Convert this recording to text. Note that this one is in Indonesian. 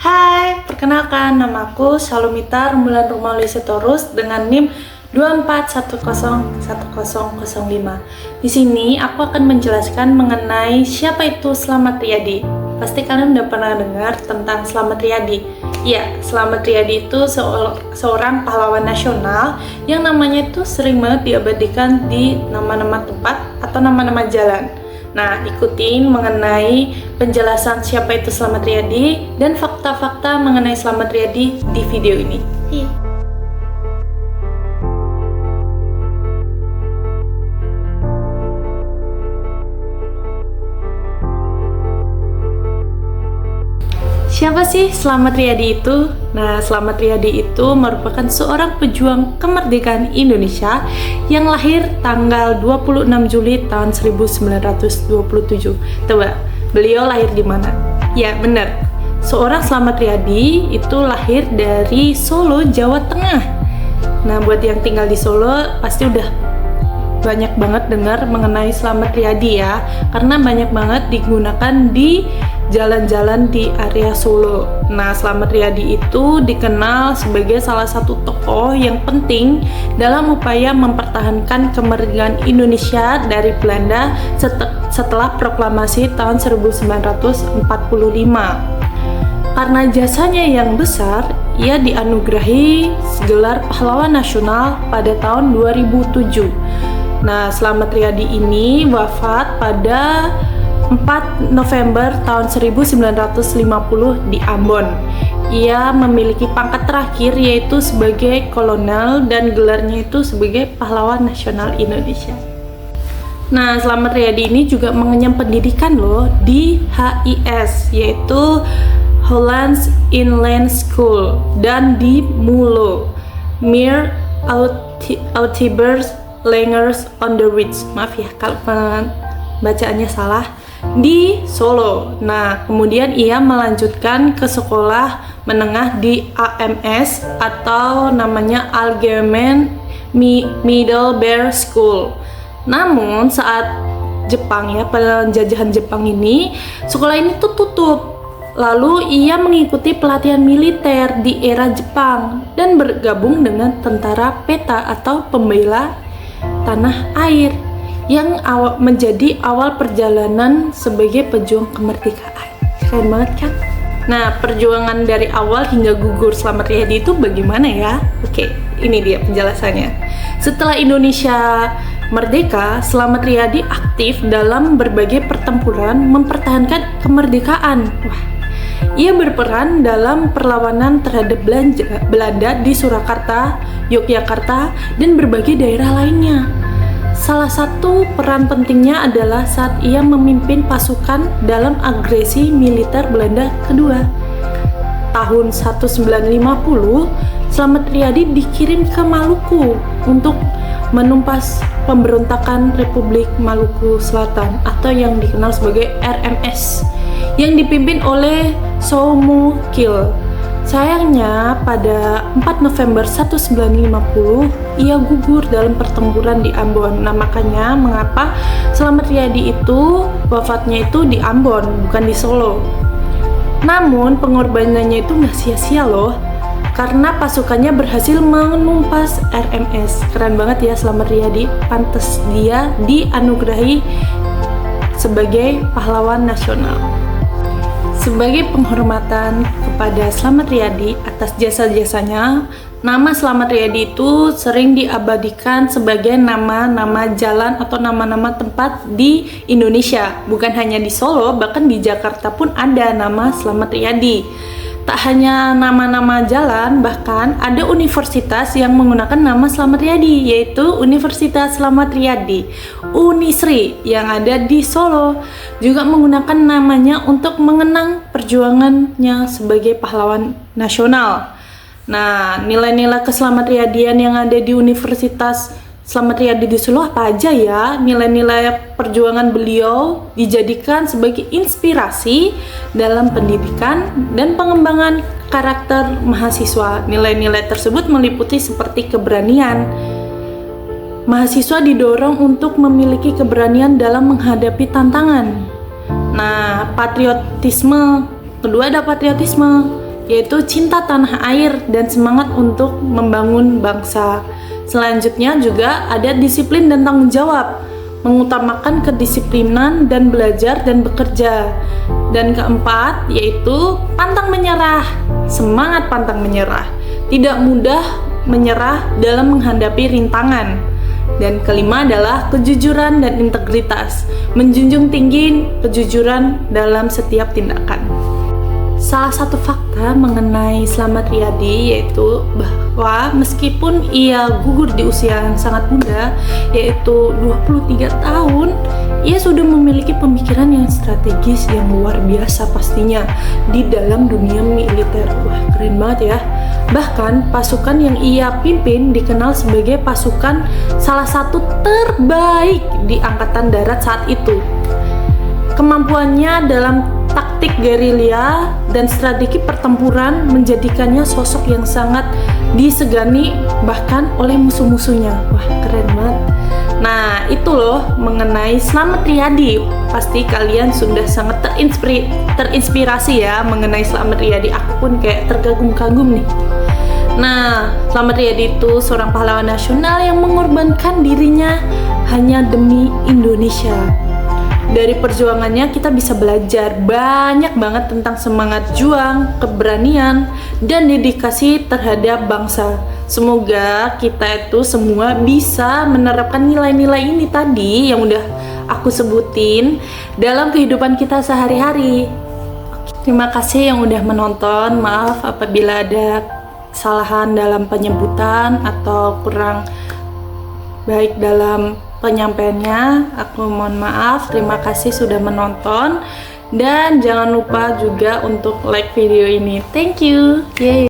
Hai, perkenalkan namaku Salumita Rembulan Rumauli Sitorus dengan NIM 24101005. Di sini aku akan menjelaskan mengenai siapa itu Slamet Riyadi. Pasti kalian udah pernah dengar tentang Slamet Riyadi. Ya, Slamet Riyadi itu seorang pahlawan nasional yang namanya itu sering banget diabadikan di nama-nama tempat atau nama-nama jalan. Nah, ikutin mengenai penjelasan siapa itu Slamet Riyadi dan fakta-fakta mengenai Slamet Riyadi di video ini. Siapa sih Slamet Riyadi itu? Nah, Slamet Riyadi itu merupakan seorang pejuang kemerdekaan Indonesia yang lahir tanggal 26 Juli tahun 1927. Coba, beliau lahir di mana? Ya, benar. Seorang Slamet Riyadi itu lahir dari Solo, Jawa Tengah. Nah, buat yang tinggal di Solo pasti udah banyak banget dengar mengenai Slamet Riyadi ya, karena banyak banget digunakan di jalan-jalan di area Solo. Nah, Slamet Riyadi itu dikenal sebagai salah satu tokoh yang penting dalam upaya mempertahankan kemerdekaan Indonesia dari Belanda setelah proklamasi tahun 1945. Karena jasanya yang besar, ia dianugerahi gelar pahlawan nasional pada tahun 2007. Nah, Slamet Riyadi ini wafat pada 4 November tahun 1950 di Ambon. Ia memiliki pangkat terakhir yaitu sebagai kolonel dan gelarnya itu sebagai pahlawan nasional Indonesia. Nah, Slamet Riyadi ini juga mengenyam pendidikan loh di HIS, yaitu Hollands Inland School, dan di MULO, Meer Autibers Langers on the Ridge. Maaf ya kalau bacaannya salah, di Solo. Nah, kemudian ia melanjutkan ke sekolah menengah di AMS atau namanya Algemeen Middelbare School. Namun saat Jepang ya, penjajahan Jepang ini, sekolah ini tuh tutup. Lalu ia mengikuti pelatihan militer di era Jepang dan bergabung dengan tentara PETA atau pembela tanah air yang menjadi awal perjalanan sebagai pejuang kemerdekaan. Keren banget kan? Nah, perjuangan dari awal hingga gugur Slamet Riyadi itu bagaimana ya? Oke, ini dia penjelasannya. Setelah Indonesia merdeka, Slamet Riyadi aktif dalam berbagai pertempuran mempertahankan kemerdekaan. Wah, ia berperan dalam perlawanan terhadap Belanda di Surakarta, Yogyakarta, dan berbagai daerah lainnya. Salah satu peran pentingnya adalah saat ia memimpin pasukan dalam agresi militer Belanda kedua. Tahun 1950, Slamet Riyadi dikirim ke Maluku untuk menumpas pemberontakan Republik Maluku Selatan atau yang dikenal sebagai RMS yang dipimpin oleh Soumu Kil. Sayangnya pada 4 November 1950 ia gugur dalam pertempuran di Ambon. Nah, makanya mengapa Slamet Riyadi itu wafatnya itu di Ambon, bukan di Solo. Namun pengorbanannya itu nggak sia-sia loh, karena pasukannya berhasil menumpas RMS. Keren banget ya Slamet Riyadi, pantas dia dianugerahi sebagai pahlawan nasional. Sebagai penghormatan kepada Slamet Riyadi atas jasa-jasanya, nama Slamet Riyadi itu sering diabadikan sebagai nama-nama jalan atau nama-nama tempat di Indonesia. Bukan hanya di Solo, bahkan di Jakarta pun ada nama Slamet Riyadi. Tak hanya nama-nama jalan, bahkan ada universitas yang menggunakan nama Slamet Riyadi, yaitu Universitas Slamet Riyadi, Unisri, yang ada di Solo, juga menggunakan namanya untuk mengenang perjuangannya sebagai pahlawan nasional. Nah, nilai-nilai keslamet Riyadian yang ada di Universitas Slamet Riyadi di Solo apa aja ya? Nilai-nilai perjuangan beliau dijadikan sebagai inspirasi dalam pendidikan dan pengembangan karakter mahasiswa. Nilai-nilai tersebut meliputi seperti keberanian. Mahasiswa didorong untuk memiliki keberanian dalam menghadapi tantangan. Nah, patriotisme. Kedua ada patriotisme. yaitu cinta tanah air dan semangat untuk membangun bangsa. Selanjutnya juga ada disiplin dan tanggung jawab, mengutamakan kedisiplinan dan belajar dan bekerja. Dan keempat yaitu pantang menyerah, semangat pantang menyerah, tidak mudah menyerah dalam menghadapi rintangan. Dan kelima adalah kejujuran dan integritas, menjunjung tinggi kejujuran dalam setiap tindakan. Salah satu fakta mengenai Slamet Riyadi yaitu bahwa meskipun ia gugur di usia yang sangat muda, yaitu 23 tahun, ia sudah memiliki pemikiran yang strategis yang luar biasa pastinya di dalam dunia militer. Wah, keren banget ya. Bahkan pasukan yang ia pimpin dikenal sebagai pasukan salah satu terbaik di Angkatan Darat saat itu. Kemampuannya dalam taktik gerilya dan strategi pertempuran menjadikannya sosok yang sangat disegani bahkan oleh musuh-musuhnya. Wah, keren banget. Nah, itu loh mengenai Slamet Riyadi. Pasti kalian sudah sangat terinspirasi ya mengenai Slamet Riyadi. Aku pun kayak terkagum-kagum nih. Nah, Slamet Riyadi itu seorang pahlawan nasional yang mengorbankan dirinya hanya demi Indonesia. Dari perjuangannya kita bisa belajar banyak banget tentang semangat juang, keberanian, dan dedikasi terhadap bangsa. Semoga kita itu semua bisa menerapkan nilai-nilai ini tadi yang udah aku sebutin dalam kehidupan kita sehari-hari. Terima kasih yang udah menonton. Maaf apabila ada kesalahan dalam penyebutan atau kurang baik dalam penyampaiannya. Aku mohon maaf. Terima kasih sudah menonton dan jangan lupa juga untuk like video ini. Thank you. Yay.